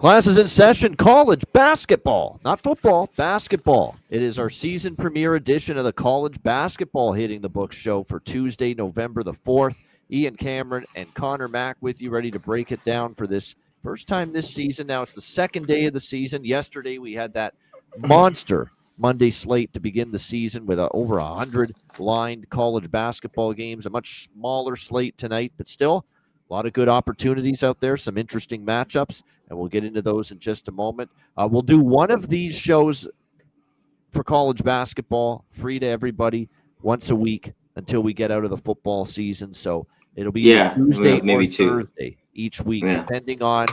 Classes in session, college basketball, not football, basketball. It is our season premiere edition of the College Basketball Hitting the Books show for Tuesday, November the 4th. Ian Cameron and Connor Mack with you, ready to break it down for this first time this season. Now it's the second day of the season. Yesterday we had that monster Monday slate to begin the season with over 100 lined college basketball games, a much smaller slate tonight, but still a lot of good opportunities out there, some interesting matchups, and we'll get into those in just a moment. We'll do one of these shows for college basketball, free to everybody, once a week until we get out of the football season. So it'll be Tuesday maybe or Thursday each week, depending on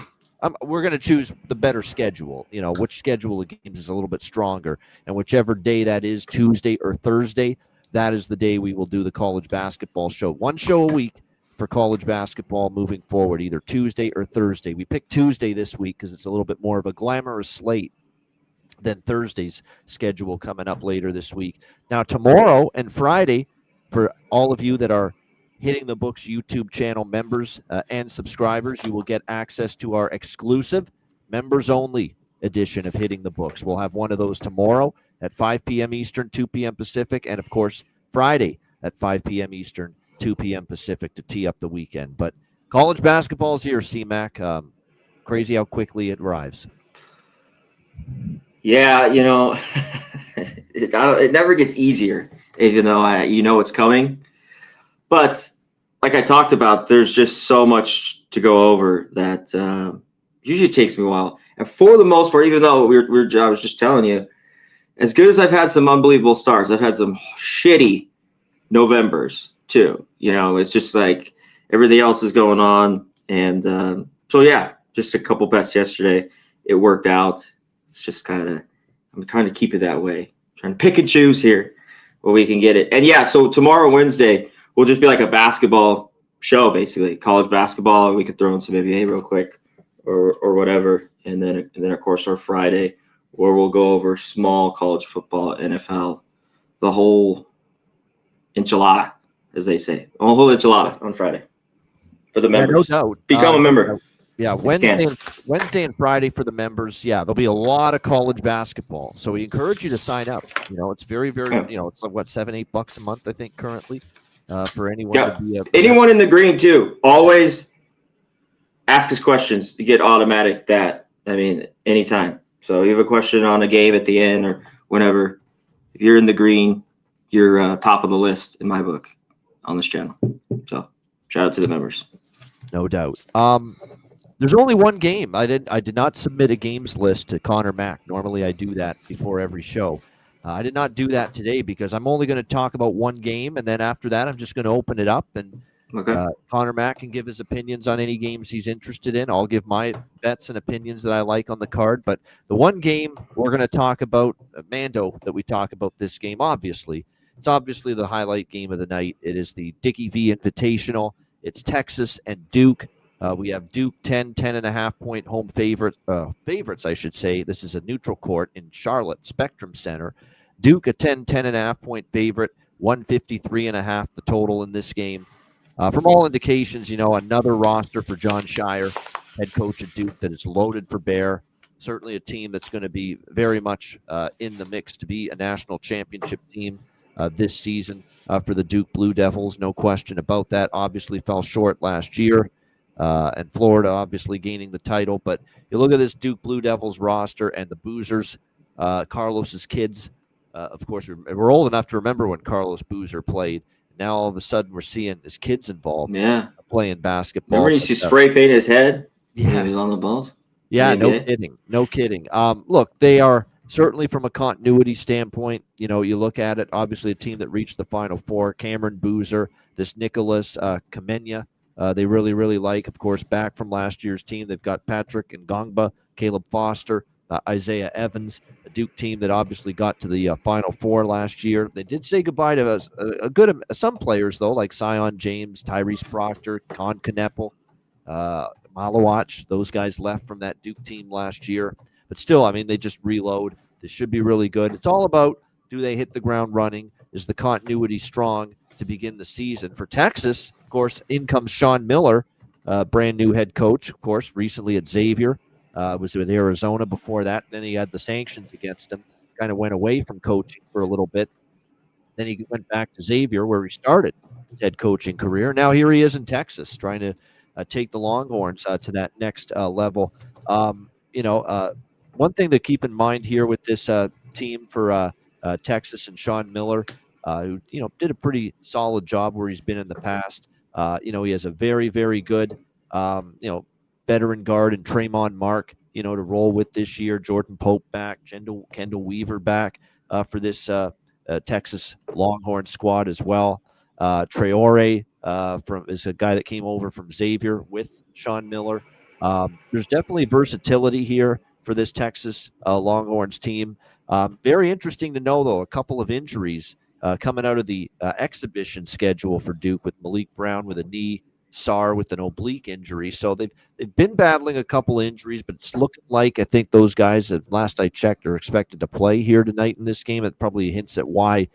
we're going to choose the better schedule, which schedule of games is a little bit stronger. And whichever day that is, Tuesday or Thursday, that is the day we will do the college basketball show. One show a week for college basketball moving forward, either Tuesday or Thursday. We picked Tuesday this week because it's a little bit more of a glamorous slate than Thursday's schedule coming up later this week. Now, tomorrow and Friday, for all of you that are Hitting the Books YouTube channel members and subscribers, you will get access to our exclusive members-only edition of Hitting the Books. We'll have one of those tomorrow at 5 p.m. Eastern, 2 p.m. Pacific, and, of course, Friday at 5 p.m. Eastern, 2 p.m. Pacific to tee up the weekend. But college basketball is here, C-Mac. Crazy how quickly it arrives. Yeah, it never gets easier, even though it's coming. But like I talked about, there's just so much to go over that usually takes me a while. And for the most part, even though I was just telling you, as good as I've had some unbelievable starts, I've had some shitty Novembers too. It's just like everything else is going on. And just a couple bets yesterday. It worked out. It's just I'm trying to keep it that way. Trying to pick and choose here where we can get it. And so tomorrow, Wednesday, we'll just be like a basketball show, basically college basketball. We could throw in some NBA real quick or whatever. And then of course our Friday where we'll go over small college football, NFL, the whole enchilada, as they say, a whole enchilada on Friday for the members. No doubt. Become a member. Yeah, Wednesday and Friday for the members. Yeah, there'll be a lot of college basketball. So we encourage you to sign up. It's very, very, it's like $7-8 a month, I think, currently for anyone. Yeah. To be anyone in the green too. Always ask us questions. You get automatic anytime. So you have a question on a game at the end or whenever, if you're in the green, you're top of the list in my book on this channel. So shout out to the members. No doubt. There's only one game. I did not submit a games list to Connor Mack. Normally I do that before every show. I did not do that today because I'm only going to talk about one game, and then after that I'm just going to open it up, and Connor Mack can give his opinions on any games he's interested in. I'll give my bets and opinions that I like on the card. But the one game we're going to talk about, Mando, that we talk about this game, it's obviously the highlight game of the night. It is the Dickie V Invitational. It's Texas and Duke. We have Duke 10.5 point home favorites, I should say. This is a neutral court in Charlotte Spectrum Center. Duke a 10.5 point favorite, 153.5 the total in this game. From all indications, another roster for John Shire, head coach of Duke, that is loaded for bear. Certainly a team that's going to be very much in the mix to be a national championship team this season for the Duke Blue Devils. No question about that. Obviously fell short last year. And Florida obviously gaining the title. But you look at this Duke Blue Devils roster and the Boozers, Carlos's kids. Of course, we're old enough to remember when Carlos Boozer played. Now all of a sudden we're seeing his kids involved playing basketball. Remember he used to spray paint his head when he was on the Bulls? Yeah, no kidding. Look, they are certainly from a continuity standpoint. You look at it, obviously a team that reached the Final Four. Cameron Boozer, this Nicholas Kamenya. They really, really like, of course, back from last year's team. They've got Patrick Ngongba, Caleb Foster, Isaiah Evans, a Duke team that obviously got to the Final Four last year. They did say goodbye to some players, though, like Sion James, Tyrese Proctor, Con Kneppel, Malawach. Those guys left from that Duke team last year. But still, they just reload. They should be really good. It's all about, do they hit the ground running? Is the continuity strong to begin the season? For Texas, of course, in comes Sean Miller, brand new head coach, of course, recently at Xavier. Was with Arizona before that. Then he had the sanctions against him. Kind of went away from coaching for a little bit. Then he went back to Xavier, where he started his head coaching career. Now here he is in Texas, trying to take the Longhorns to that next level. One thing to keep in mind here with this team for Texas and Sean Miller, who did a pretty solid job where he's been in the past. He has a very, very good veteran guard and Tremont Mark, to roll with this year. Jordan Pope back, Kendall Weaver back for this Texas Longhorn squad as well. Traore is a guy that came over from Xavier with Sean Miller. There's definitely versatility here for this Texas Longhorns team. Very interesting to know, though, a couple of injuries coming out of the exhibition schedule for Duke, with Malik Brown with a knee, Sarr with an oblique injury. So they've been battling a couple injuries, but it's looking like, I think those guys, last I checked, are expected to play here tonight in this game. It probably hints at why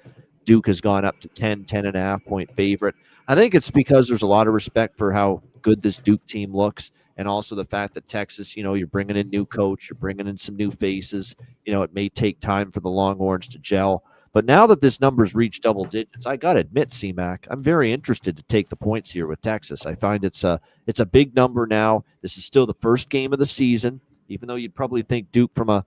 Duke has gone up to 10.5 point favorite. I think it's because there's a lot of respect for how good this Duke team looks, and also the fact that Texas, you're bringing in new coach, you're bringing in some new faces. It may take time for the Longhorns to gel. But now that this number's reached double digits, I got to admit, CMAC, I'm very interested to take the points here with Texas. I find it's a big number now. This is still the first game of the season, even though you'd probably think Duke, from a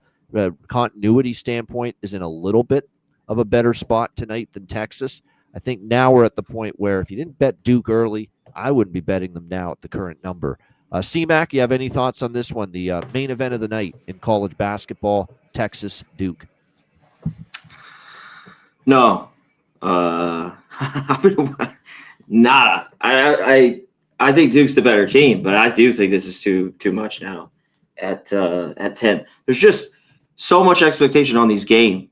continuity standpoint, is in a little bit of a better spot tonight than Texas. I think now we're at the point where if you didn't bet Duke early, I wouldn't be betting them now at the current number. CMAC, you have any thoughts on this one? The main event of the night in college basketball, Texas, Duke. No, nada. I think Duke's the better team, but I do think this is too much now at 10. There's just so much expectation on these game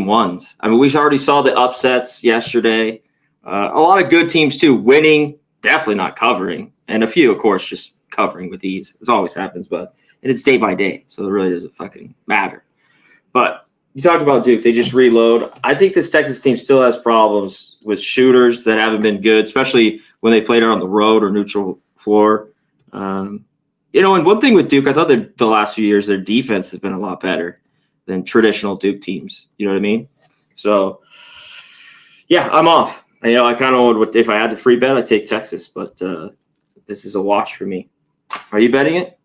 ones. I mean, we already saw the upsets yesterday. A lot of good teams too, winning, definitely not covering, and a few, of course, just covering with ease. This always happens, and it's day by day, so it really doesn't fucking matter. But you talked about Duke. They just reload. I think this Texas team still has problems with shooters that haven't been good, especially when they played it on the road or neutral floor. And one thing with Duke, I thought that the last few years their defense has been a lot better than traditional Duke teams. You know what I mean? So, yeah, I'm off. I kind of would, if I had to free bet, I'd take Texas, but this is a wash for me. Are you betting it?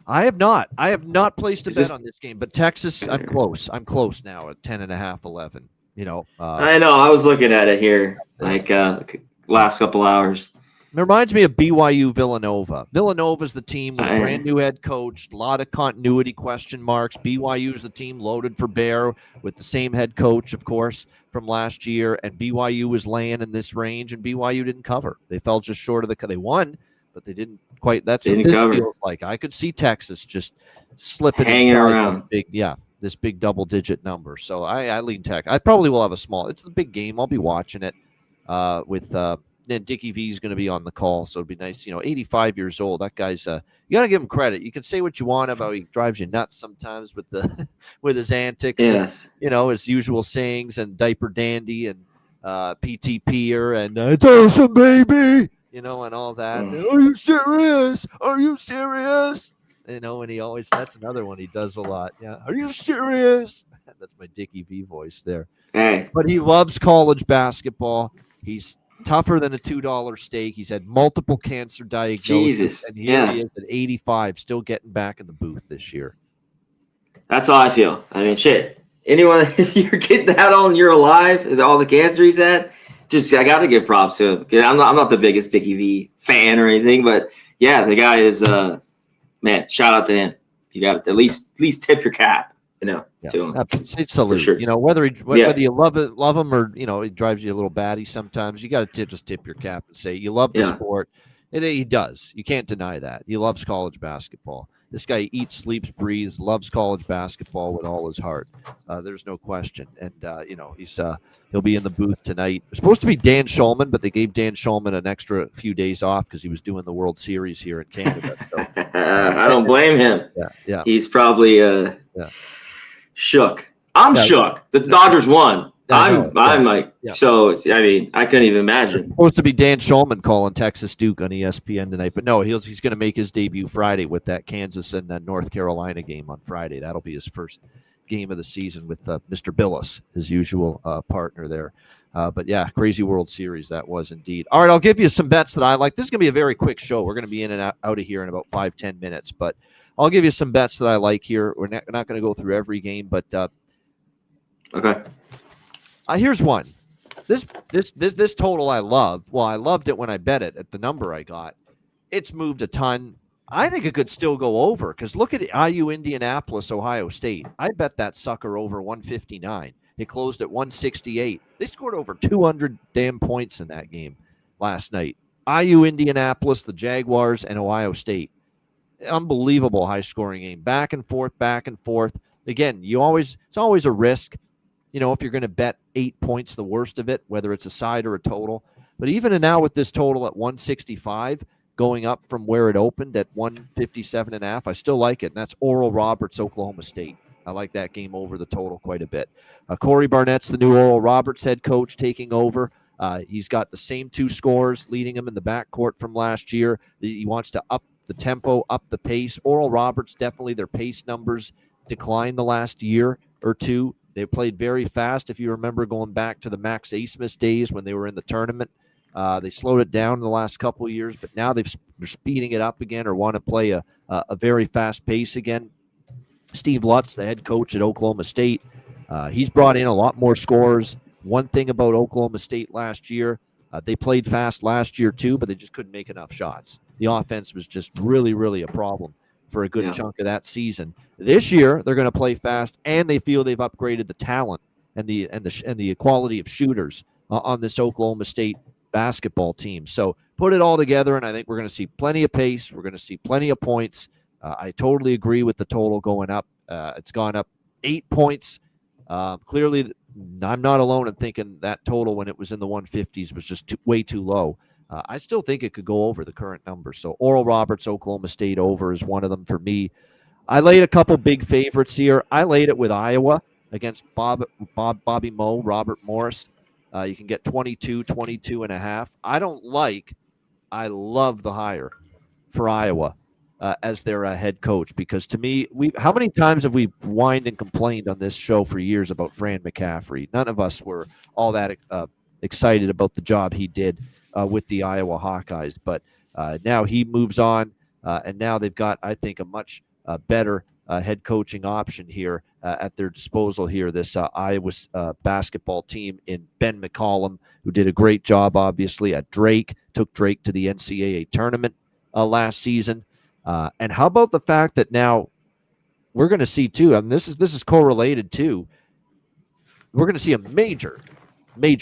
I have not. I have not placed a bet on this game, but Texas, I'm close. I'm close now at 10.5, 11. I know. I was looking at it here, last couple hours. It reminds me of BYU Villanova. Villanova's the team with a brand new head coach, a lot of continuity question marks. BYU's the team loaded for bear with the same head coach, of course, from last year. And BYU was laying in this range, and BYU didn't cover. They fell just short of they won, but they didn't quite. That's what this feels like. I could see Texas just slipping, hanging around. This big double-digit number. So I lean Tech. I probably will have a small. It's the big game. I'll be watching it with. Then Dickie V is going to be on the call, so it'd be nice. 85 years old. That guy's. You got to give him credit. You can say what you want about he drives you nuts sometimes with the with his antics. Yes. And, his usual sayings and diaper dandy and PTPer and it's awesome, baby. And all that. Are you serious? Are you serious? And he always, that's another one he does a lot. Yeah. Are you serious? That's my Dickie V voice there. Hey. But he loves college basketball. He's tougher than a $2 steak. He's had multiple cancer diagnoses. Jesus. And here he is at 85, still getting back in the booth this year. That's how I feel. I mean, shit. Anyone, if you're getting that on, you're alive, all the cancer he's had, I got to give props to him. I'm not the biggest Dickie V fan or anything, but yeah, the guy is, man, shout out to him. You got to at least tip your cap, to him. It's salute. Sure. Whether you love him or, he drives you a little batty sometimes, you got to just tip your cap and say you love the sport. And he does. You can't deny that. He loves college basketball. This guy eats, sleeps, breathes, loves college basketball with all his heart. There's no question. And, he'll be in the booth tonight. It was supposed to be Dan Schulman, but they gave Dan Schulman an extra few days off because he was doing the World Series here in Canada. So, I don't blame him. Yeah. He's probably shook. I'm shook. The Dodgers won. I'm like, Yeah. so, I mean, I couldn't even imagine. Supposed to be Dan Schulman calling Texas Duke on ESPN tonight, but no, he's going to make his debut Friday with that Kansas and North Carolina game on Friday. That'll be his first game of the season with Mr. Billis, his usual partner there. But yeah, crazy World Series that was indeed. All right, I'll give you some bets that I like. This is going to be a very quick show. We're going to be in and out of here in about 5-10 minutes, but I'll give you some bets that I like here. We're not going to go through every game, but okay. Here's one. This total I love. Well, I loved it when I bet it at the number I got. It's moved a ton. I think it could still go over because look at IU Indianapolis, Ohio State. I bet that sucker over 159. It closed at 168. They scored over 200 damn points in that game last night. IU Indianapolis, the Jaguars, and Ohio State. Unbelievable high-scoring game. Back and forth, back and forth. Again, it's always a risk. You know, if you're going to bet 8 points, the worst of it, whether it's a side or a total. But even now with this total at 165, going up from where it opened at 157.5, I still like it. And that's Oral Roberts, Oklahoma State. I like that game over the total quite a bit. Corey Barnett's the new Oral Roberts head coach taking over. He's got the same two scorers leading him in the backcourt from last year. He wants to up the tempo, up the pace. Oral Roberts, definitely their pace numbers declined the last year or two. They played very fast. If you remember going back to the Max Asmus days when they were in the tournament, they slowed it down in the last couple of years, but now they're speeding it up again or want to play a very fast pace again. Steve Lutz, the head coach at Oklahoma State, he's brought in a lot more scorers. One thing about Oklahoma State last year, they played fast last year too, but they just couldn't make enough shots. The offense was just really, really a problem for a good chunk of that season. This year, they're going to play fast, and they feel they've upgraded the talent and the quality of shooters on this Oklahoma State basketball team. So put it all together, and I think we're going to see plenty of pace. We're going to see plenty of points. I totally agree with the total going up. It's gone up 8 points. Clearly, I'm not alone in thinking that total when it was in the 150s was just way too low. I still think it could go over the current number. So Oral Roberts, Oklahoma State over is one of them for me. I laid a couple big favorites here. I laid it with Iowa against Bobby Moe, Robert Morris. You can get 22.5. I love the hire for Iowa as their head coach, because to me, how many times have we whined and complained on this show for years about Fran McCaffrey? None of us were all that excited about the job he did with the Iowa Hawkeyes, but now he moves on, and now they've got, I think, a much better head coaching option here at their disposal here, this Iowa basketball team in Ben McCollum, who did a great job, obviously, at Drake, took Drake to the NCAA tournament last season. And how about the fact that now we're going to see, too, and this is correlated, too, we're going to see a major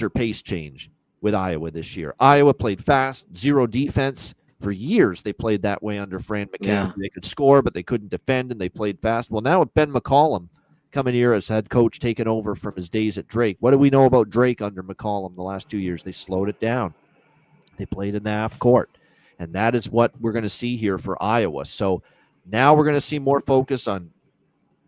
pace change with Iowa this year. Iowa played fast, zero defense. For years, they played that way under Fran McCaffrey. Yeah. They could score, but they couldn't defend, and they played fast. Well, now with Ben McCollum coming here as head coach, taking over from his days at Drake, what do we know about Drake under McCollum the last 2 years? They slowed it down. They played in the half court, and that is what we're going to see here for Iowa. So now we're going to see more focus on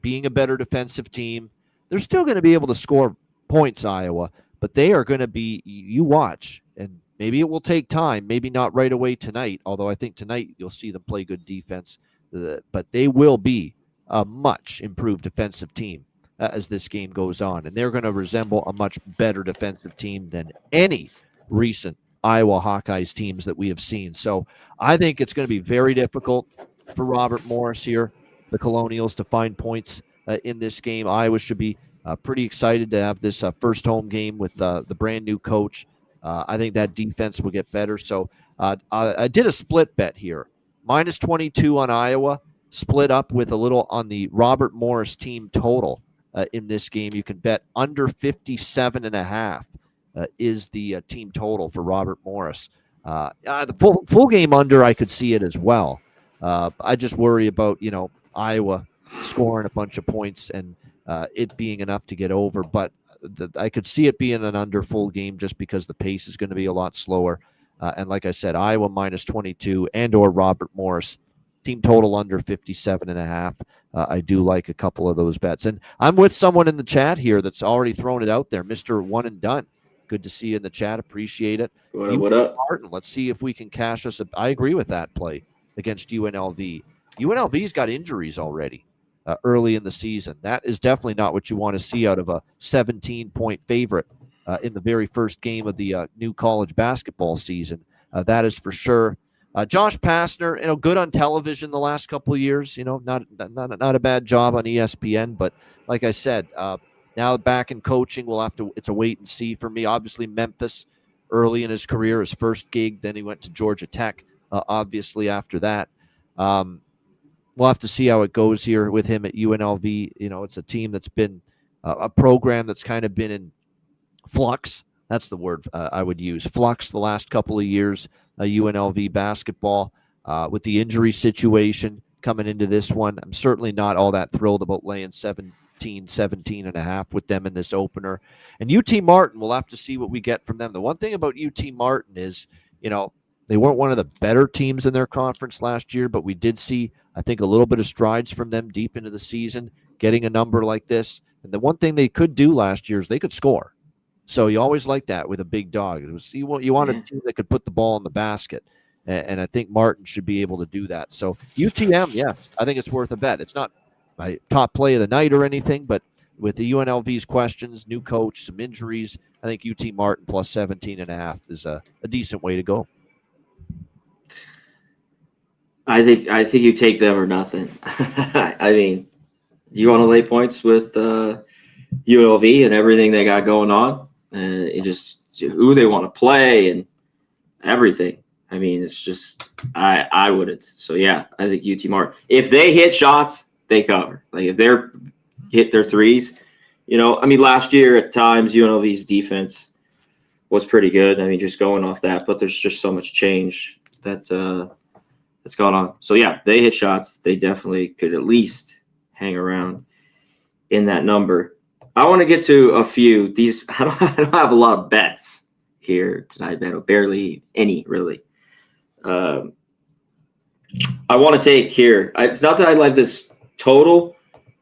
being a better defensive team. They're still going to be able to score points, Iowa, but they are going to be, you watch, and maybe it will take time, maybe not right away tonight, although I think tonight you'll see them play good defense, but they will be a much improved defensive team as this game goes on, and they're going to resemble a much better defensive team than any recent Iowa Hawkeyes teams that we have seen. So I think it's going to be very difficult for Robert Morris here, the Colonials, to find points in this game. Iowa should be pretty excited to have this first home game with the brand new coach. I think that defense will get better. So I did a split bet here. Minus 22 on Iowa, split up with a little on the Robert Morris team total in this game. You can bet under 57.5 is the team total for Robert Morris. The full game under, I could see it as well. I just worry about, Iowa scoring a bunch of points and it being enough to get over. But I could see it being an under full game just because the pace is going to be a lot slower. And like I said, Iowa minus 22 and or Robert Morris Team total under 57.5. I do like a couple of those bets. And I'm with someone in the chat here that's already thrown it out there, Mr. One and Done. Good to see you in the chat. Appreciate it. What up? Martin, let's see if we can cash us. I agree with that play against UNLV. UNLV's got injuries already early in the season. That is definitely not what you want to see out of a 17-point favorite in the very first game of the new college basketball season. That is for sure. Josh Pastner, good on television the last couple of years. Not a bad job on ESPN, but like I said, now back in coaching, it's a wait and see for me. Obviously, Memphis early in his career, his first gig. Then he went to Georgia Tech. Obviously, after that, we'll have to see how it goes here with him at UNLV. It's a team that's been a program that's kind of been in flux. That's the word I would use. Flux the last couple of years. UNLV basketball with the injury situation coming into this one. I'm certainly not all that thrilled about laying 17.5 with them in this opener. And UT Martin, we'll have to see what we get from them. The one thing about UT Martin is, they weren't one of the better teams in their conference last year, but we did see, I think, a little bit of strides from them deep into the season, getting a number like this. And the one thing they could do last year is they could score. So you always like that with a big dog. You want a team that could put the ball in the basket, and I think Martin should be able to do that. So UTM, yes, I think it's worth a bet. It's not my top play of the night or anything, but with the UNLV's questions, new coach, some injuries, I think UT Martin plus 17.5 is a decent way to go. I think you take them or nothing. I mean, do you want to lay points with UNLV and everything they got going on? It just who they want to play and everything. I mean, it's just I wouldn't. So yeah, I think UT Martin. If they hit shots, they cover. Like if they're hit their threes, last year at times UNLV's defense was pretty good. I mean, just going off that, but there's just so much change that's going on. So yeah, they hit shots. They definitely could at least hang around in that number. I want to get to a few. These I don't have a lot of bets here tonight, man. Barely any, really. I want to take here. It's not that I like this total,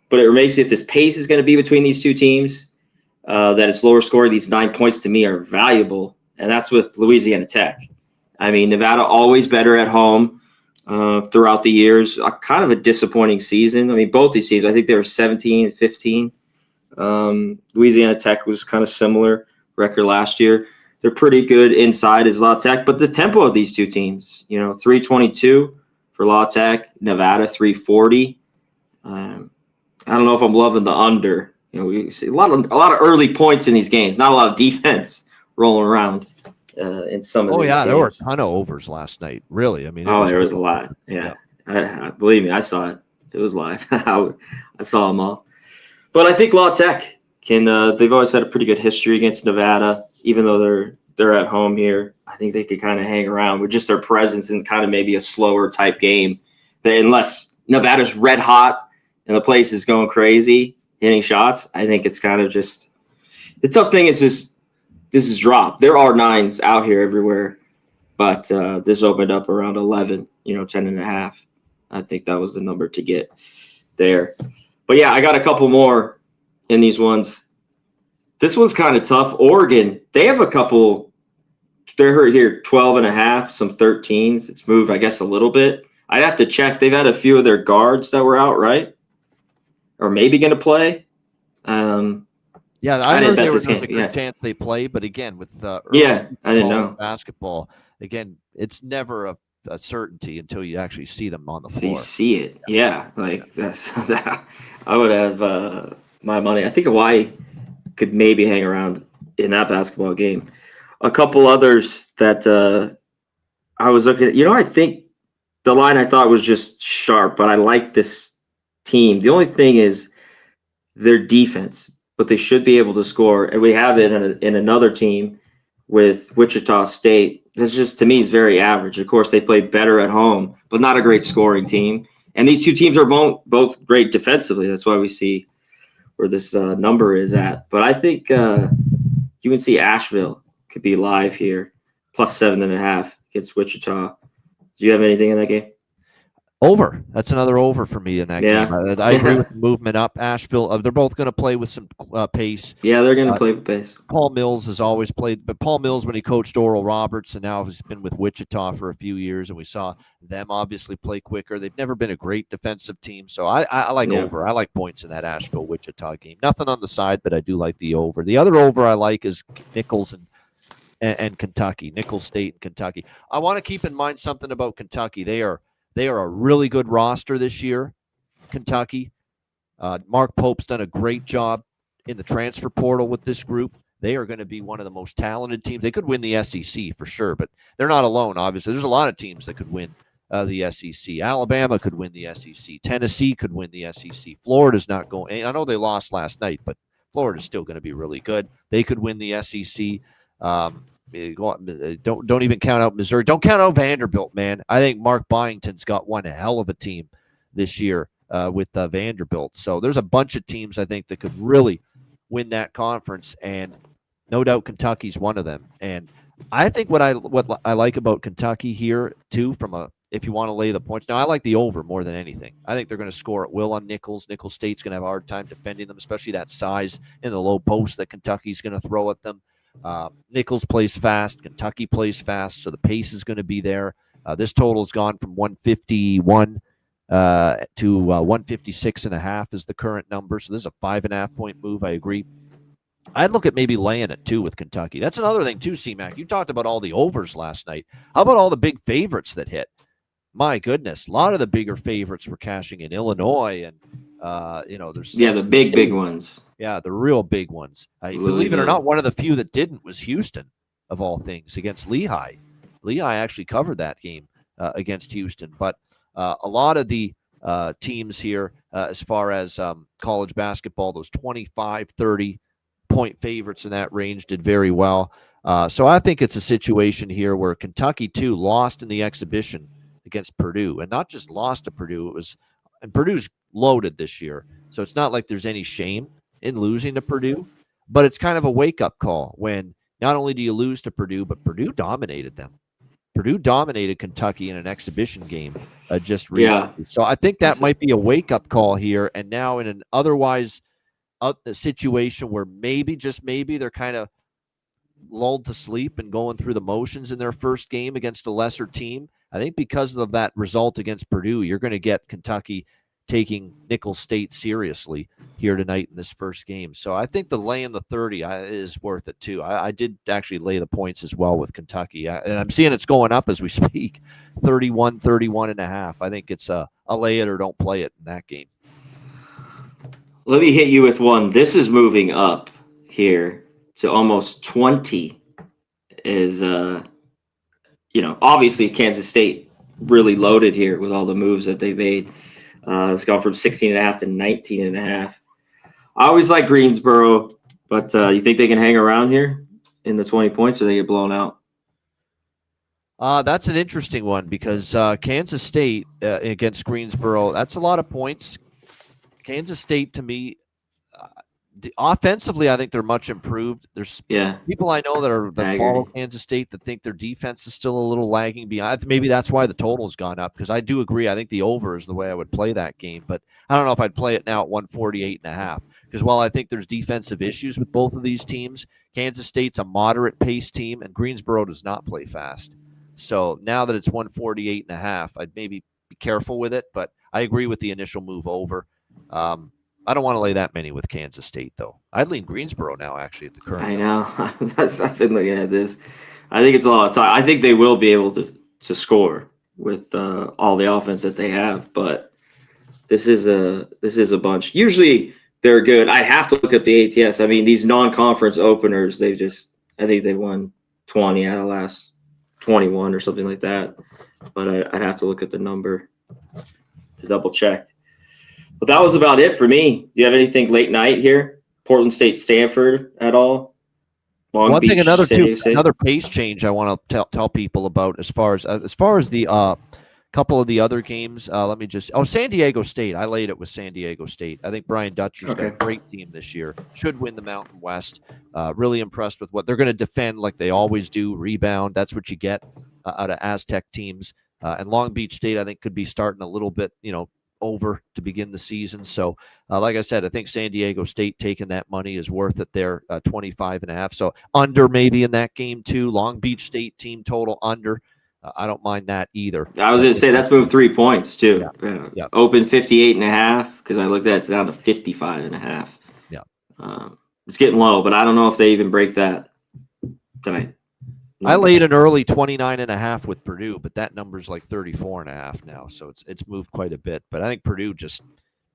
but it makes me if this pace is going to be between these two teams, that it's lower scoring. These 9 points to me are valuable, and that's with Louisiana Tech. I mean, Nevada always better at home throughout the years. Kind of a disappointing season. I mean, both these teams, I think they were 17 and 15. Louisiana Tech was kind of similar record last year. They're pretty good inside as La Tech, but the tempo of these two teams, 322 for La Tech, Nevada 340. I don't know if I'm loving the under. We see a lot of early points in these games, not a lot of defense rolling around in some of these games. There were a ton of overs last night. Really, I mean, there was a lot. Yeah. I believe me, I saw it. It was live. I saw them all. But I think La Tech can. They've always had a pretty good history against Nevada, even though they're at home here. I think they could kind of hang around with just their presence and kind of maybe a slower type game. Unless Nevada's red hot and the place is going crazy, hitting shots, I think it's kind of just the tough thing is this is drop. There are nines out here everywhere, but this opened up around 11, 10.5. I think that was the number to get there. But yeah, I got a couple more in these ones. This one's kind of tough. Oregon, they have a couple. They're here 12.5, some 13s. It's moved, I guess, a little bit. I'd have to check. They've had a few of their guards that were out, right? Or maybe going to play. I heard there was a good chance they play, but again, with I didn't know basketball. Again, it's never a certainty until you actually see them on the floor. So you see it, yeah. Like that's I would have my money. I think Hawaii could maybe hang around in that basketball game. A couple others that I was looking at. I think the line I thought was just sharp, but I like this team. The only thing is their defense, but they should be able to score. And we have it in another team with Wichita State. This just, to me, is very average. Of course, they play better at home, but not a great scoring team. And these two teams are both great defensively. That's why we see where this number is at. But I think UNC Asheville could be live here, plus 7.5 against Wichita. Do you have anything in that game? Over. That's another over for me in that game. Yeah. I agree with the movement up. Asheville, they're both going to play with some pace. Yeah, they're going to Uh, play with pace. Paul Mills has always played, but Paul Mills, when he coached Oral Roberts, and now he's been with Wichita for a few years, and we saw them obviously play quicker. They've never been a great defensive team, so I like Yeah. over. I like points in that Asheville Wichita game. Nothing on the side, but I do like the over. The other over I like is Nichols and Kentucky, Nicholls State and Kentucky. I want to keep in mind something about Kentucky. They are a really good roster this year. Kentucky. Mark Pope's done a great job in the transfer portal with this group. They are going to be one of the most talented teams. They could win the SEC for sure, but they're not alone, obviously. There's a lot of teams that could win the SEC. Alabama could win the SEC. Tennessee could win the SEC. Florida's not going. I know they lost last night, but Florida's still going to be really good. They could win the SEC. Don't even count out Missouri. Don't count out Vanderbilt, man. I think Mark Byington's got one hell of a team this year with Vanderbilt. So there's a bunch of teams I think that could really win that conference, and no doubt Kentucky's one of them. And I think what I like about Kentucky here too, if you want to lay the points. Now I like the over more than anything. I think they're going to score at will on Nicholls. Nicholls State's going to have a hard time defending them, especially that size in the low post that Kentucky's going to throw at them. Nicholls plays fast. Kentucky plays fast, so the pace is going to be there. This total's gone from 151 to 156.5 is the current number. So this is a 5.5 point move. I agree. I'd look at maybe laying it too with Kentucky. That's another thing too, C-Mac. You talked about all the overs last night. How about all the big favorites that hit? My goodness, a lot of the bigger favorites were cashing in. Illinois, and there's the big ones. Yeah, the real big ones. Believe it or not, one of the few that didn't was Houston, of all things, against Lehigh. Lehigh actually covered that game against Houston. But a lot of the teams here, as far as college basketball, those 25, 30-point favorites in that range did very well. So I think it's a situation here where Kentucky, too, lost in the exhibition against Purdue. And not just lost to Purdue, and Purdue's loaded this year. So it's not like there's any shame in losing to Purdue, but it's kind of a wake-up call when not only do you lose to Purdue, but Purdue dominated them. Purdue dominated Kentucky in an exhibition game just recently. Yeah. So I think that might be a wake-up call here, and now in an otherwise a situation where maybe, just maybe, they're kind of lulled to sleep and going through the motions in their first game against a lesser team. I think because of that result against Purdue, you're going to get Kentucky taking Nicholls State seriously here tonight in this first game. So I think the laying the 30 is worth it too. I did actually lay the points as well with Kentucky. And I'm seeing it's going up as we speak, 31.5. I think it's a lay it or don't play it in that game. Let me hit you with one. This is moving up here to almost 20 is, obviously Kansas State really loaded here with all the moves that they made. It's gone from 16.5 to 19.5. I always like Greensboro, but you think they can hang around here in the 20 points, or they get blown out? That's an interesting one because Kansas State against Greensboro, that's a lot of points. Kansas State, to me, offensively, I think they're much improved. There's people I know that follow Kansas State that think their defense is still a little lagging behind. Maybe that's why the total's gone up, because I do agree. I think the over is the way I would play that game, but I don't know if I'd play it now at 148.5, because while I think there's defensive issues with both of these teams, Kansas State's a moderate pace team, and Greensboro does not play fast. So now that it's 148.5, I'd maybe be careful with it, but I agree with the initial move over. I don't want to lay that many with Kansas State, though. I'd lean Greensboro now, actually, at the current. I know. I've been looking at this. I think it's a lot of time. I think they will be able to score with all the offense that they have, but this is a bunch. Usually they're good. I have to look up the ATS. I mean, these non-conference openers, I think they won 20 out of last 21 or something like that. But I'd have to look at the number to double check. But that was about it for me. Do you have anything late night here? Portland State, Stanford at all? One thing, another pace change I want to tell people about as far as the couple of the other games. Let me just San Diego State. I laid it with San Diego State. I think Brian Dutcher's got a great team this year. Should win the Mountain West. Really impressed with what they're going to defend like they always do. Rebound. That's what you get out of Aztec teams. And Long Beach State, I think, could be starting a little bit, over to begin the season. So, like I said, I think San Diego State taking that money is worth it there, 25.5. So under maybe in that game too. Long Beach State team total under. I don't mind that either. I was going to say that's moved 3 points too. Yeah. Open 58.5 because I looked at it's down to 55.5. Yeah. It's getting low, but I don't know if they even break that tonight. I laid an early 29.5 with Purdue, but that number's like 34.5 now. So it's moved quite a bit. But I think Purdue just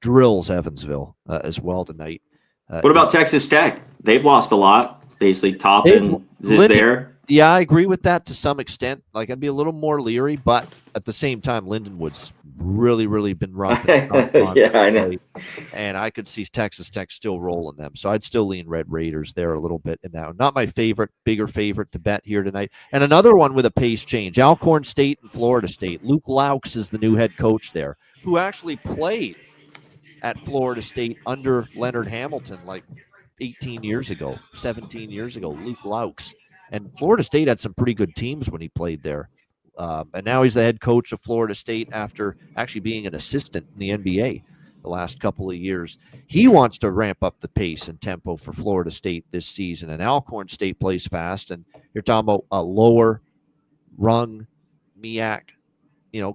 drills Evansville as well tonight. What about Texas Tech? They've lost a lot. Basically, Toppin is there. Yeah, I agree with that to some extent. Like, I'd be a little more leery, but at the same time, Lindenwood's really, really been rough. Yeah, I know. And I could see Texas Tech still rolling them. So I'd still lean Red Raiders there a little bit in that one. Not my favorite, bigger favorite to bet here tonight. And another one with a pace change, Alcorn State and Florida State. Luke Laux is the new head coach there, who actually played at Florida State under Leonard Hamilton like 18 years ago, 17 years ago, Luke Laux. And Florida State had some pretty good teams when he played there. And now he's the head coach of Florida State after actually being an assistant in the NBA the last couple of years. He wants to ramp up the pace and tempo for Florida State this season. And Alcorn State plays fast. And you're talking about a lower rung MEAC,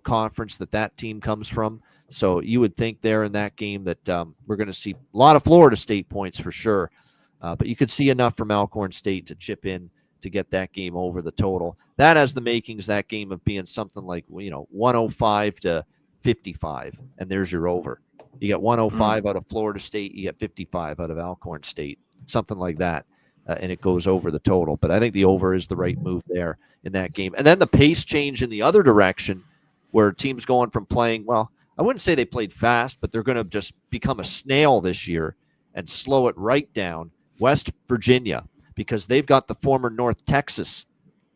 conference that team comes from. So you would think there in that game that we're going to see a lot of Florida State points for sure. But you could see enough from Alcorn State to chip in to get that game over the total. That has the makings, that game, of being something like 105 to 55, and there's your over. You get 105 out of Florida State, you get 55 out of Alcorn State, something like that, and it goes over the total. But I think the over is the right move there in that game. And then the pace change in the other direction, where teams going from playing, well, I wouldn't say they played fast, but they're going to just become a snail this year and slow it right down. West Virginia, because they've got the former North Texas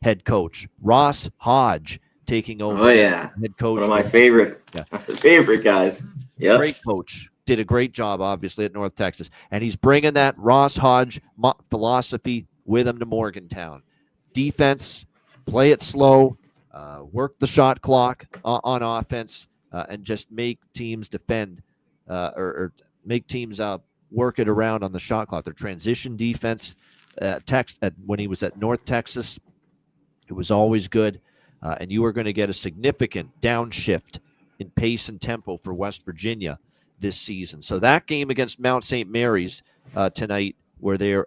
head coach, Ross Hodge, taking over. Oh, yeah. Head coach. One of my favorite guys. Yeah. Great coach. Did a great job, obviously, at North Texas. And he's bringing that Ross Hodge philosophy with him to Morgantown. Defense, play it slow, work the shot clock on offense, and just make teams defend or make teams work it around on the shot clock. Their transition defense, when he was at North Texas, it was always good, and you were going to get a significant downshift in pace and tempo for West Virginia this season. So that game against Mount St. Mary's tonight, where they're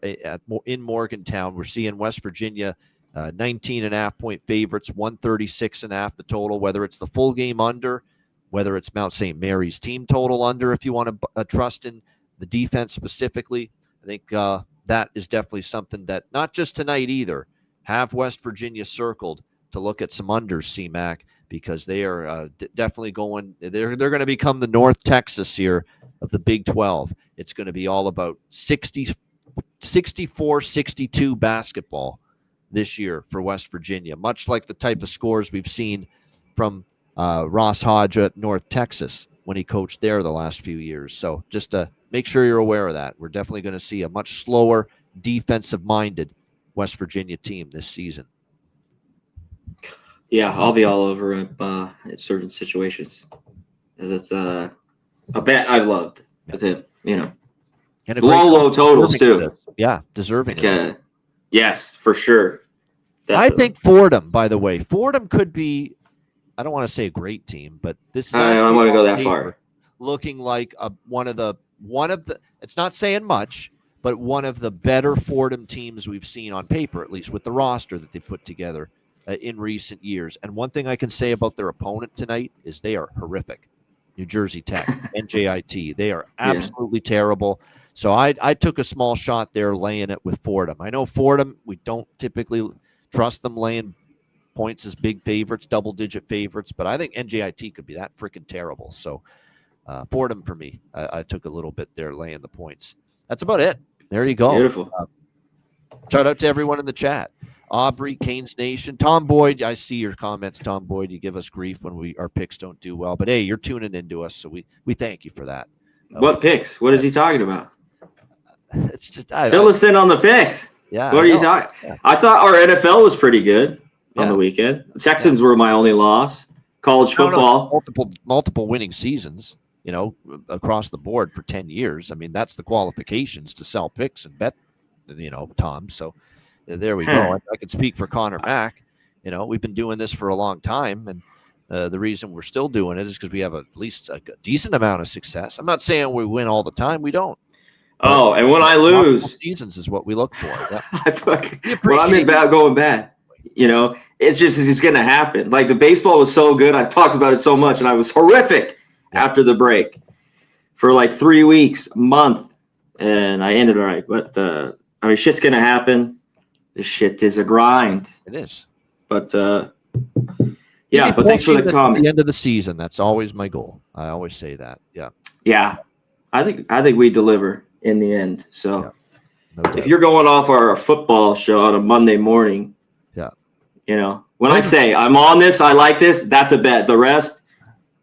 in Morgantown, we're seeing West Virginia 19.5-point favorites, 136.5 the total, whether it's the full game under, whether it's Mount St. Mary's team total under, if you want to trust in the defense specifically. I think that is definitely something that, not just tonight either, have West Virginia circled to look at some unders, CMAC, because they are definitely going, they're going to become the North Texas here of the Big 12. It's going to be all about 64-62 basketball this year for West Virginia, much like the type of scores we've seen from Ross Hodge at North Texas when he coached there the last few years. So just to make sure you're aware of that, we're definitely going to see a much slower, defensive-minded West Virginia team this season. Yeah, I'll be all over it in certain situations, as it's a bet I've loved with him. And low totals too. Yeah, deserving. Yes, for sure. Definitely. I think Fordham, by the way, could be, I don't want to say a great team, but this is I don't want to go that far. Looking like one of the it's not saying much, but one of the better Fordham teams we've seen on paper, at least with the roster that they put together in recent years. And one thing I can say about their opponent tonight is they are horrific. New Jersey Tech, NJIT. They are absolutely terrible. So I took a small shot there laying it with Fordham. I know Fordham, we don't typically trust them laying points as big favorites, double-digit favorites, but I think NJIT could be that freaking terrible. So Fordham for me. I took a little bit there laying the points. That's about it. There you go. Beautiful. Shout out to everyone in the chat. Aubrey, Canes Nation, Tom Boyd. I see your comments, Tom Boyd. You give us grief when our picks don't do well, but hey, you're tuning into us, so we thank you for that. What picks? What is he talking about? It's just fill us in on the picks. Yeah. What are you talking? Yeah. I thought our NFL was pretty good on the weekend. The Texans were my only loss. college No, no, football. multiple winning seasons, across the board for 10 years. I mean, that's the qualifications to sell picks and bet, Tom. So there we go. I could speak for Connor Mack. We've been doing this for a long time, and the reason we're still doing it is because we have at least a decent amount of success. I'm not saying we win all the time. We don't. Oh, and when I lose, seasons is what we look for. Yeah. When I'm going bad, it's going to happen. Like the baseball was so good. I've talked about it so much, and I was horrific after the break for like 3 weeks, a month, and I ended all right. But shit's going to happen. This shit is a grind. It is. But but thanks for the comment. At the end of the season, that's always my goal. I always say that. Yeah. Yeah, I think we deliver in the end. So no if you're going off our football show on a Monday morning, when I say I'm on this, I like this, that's a bet. The rest,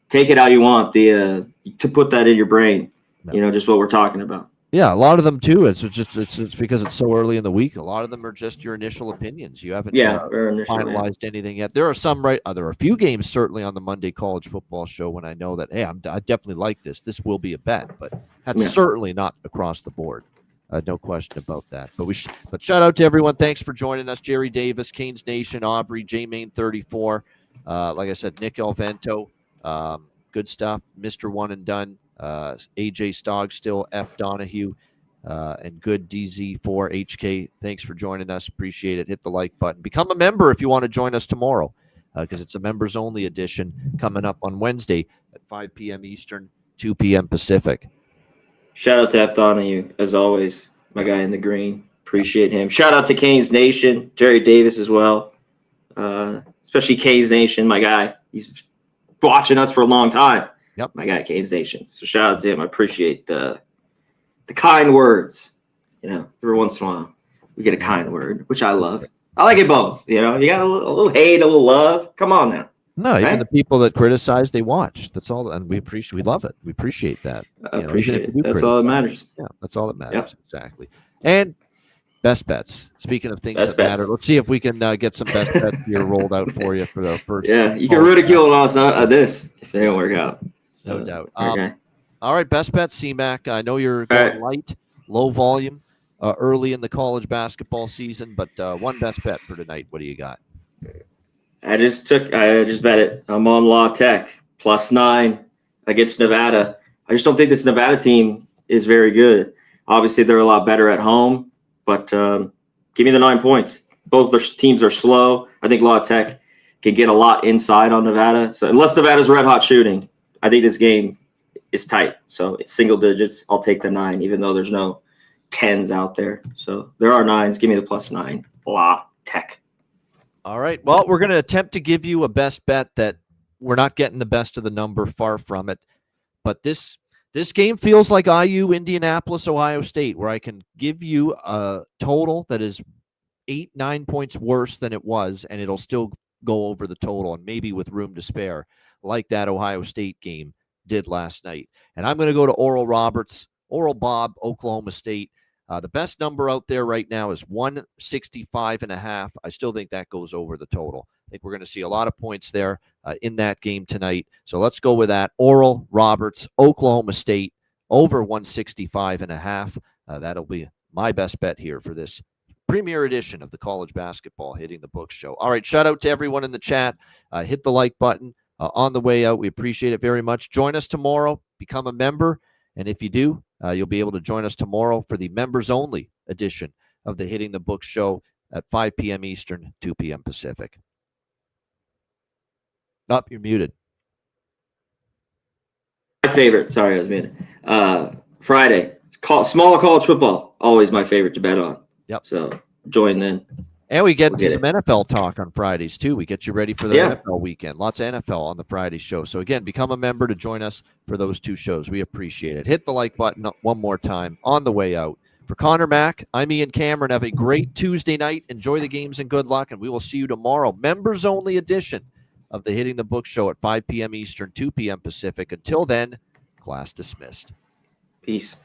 take it how you want. To put that in your brain, just what we're talking about. Yeah, a lot of them too. It's because it's so early in the week. A lot of them are just your initial opinions. You haven't finalized anything yet. There are some there are a few games certainly on the Monday college football show when I know that I definitely like this. This will be a bet, but that's certainly not across the board. No question about that. But shout out to everyone. Thanks for joining us. Jerry Davis, Canes Nation, Aubrey, J Main 34. Like I said, Nick Alvento. Good stuff. Mr. One and Done. AJ Stogg still, F Donahue, and good DZ4HK. Thanks for joining us. Appreciate it. Hit the like button. Become a member if you want to join us tomorrow, because it's a members only edition coming up on Wednesday at 5 p.m. Eastern, 2 p.m. Pacific. Shout out to F Donahue, as always, my guy in the green. Appreciate him. Shout out to Canes Nation, Jerry Davis as well, especially Canes Nation, my guy. He's watching us for a long time. Yep. My guy, Canes Nation. So shout out to him. I appreciate the kind words. Every once in a while we get a kind word, which I love. I like it both. You got a little hate, a little love. Come on now. No, right? Even the people that criticize, they watch. That's all, and we love it. We appreciate that. I appreciate it. That's all that matters. Yeah, that's all that matters. Yep. Exactly. And best bets. Speaking of things that matter, let's see if we can get some best bets here rolled out for you for the first. Yeah, you can ridicule us on this if they don't work out. No doubt. Okay. All right, best bet, C-Mac. I know you're going light, low volume, early in the college basketball season, but one best bet for tonight. What do you got? I just bet it. I'm on La Tech, +9 against Nevada. I just don't think this Nevada team is very good. Obviously, they're a lot better at home, but give me the 9 points. Both their teams are slow. I think La Tech can get a lot inside on Nevada. So unless Nevada's red hot shooting, I think this game is tight. So it's single digits. I'll take the 9, even though there's no 10s out there. So there are 9s. Give me the +9. La Tech. All right. Well, we're going to attempt to give you a best bet that we're not getting the best of the number, far from it. But this game feels like IU, Indianapolis, Ohio State, where I can give you a total that is 8-9 points worse than it was, and it'll still go over the total, and maybe with room to spare, like that Ohio State game did last night. And I'm going to go to Oral Bob, Oklahoma State. The best number out there right now is 165.5. I still think that goes over the total. I think we're going to see a lot of points there in that game tonight. So let's go with that. Oral Roberts, Oklahoma State, over 165.5. That'll be my best bet here for this premier edition of the College Basketball Hitting the Books show. All right, shout out to everyone in the chat. Hit the like button on the way out. We appreciate it very much. Join us tomorrow. Become a member. And if you do, you'll be able to join us tomorrow for the members-only edition of the Hitting the Books show at 5 p.m. Eastern, 2 p.m. Pacific. You're muted. My favorite. Sorry, I was muted. Friday. Small college football. Always my favorite to bet on. Yep. So join then. And we get some NFL talk on Fridays, too. We get you ready for the NFL weekend. Lots of NFL on the Friday show. So, again, become a member to join us for those two shows. We appreciate it. Hit the like button one more time on the way out. For Connor Mack, I'm Ian Cameron. Have a great Tuesday night. Enjoy the games and good luck. And we will see you tomorrow. Members-only edition of the Hitting the Book show at 5 p.m. Eastern, 2 p.m. Pacific. Until then, class dismissed. Peace.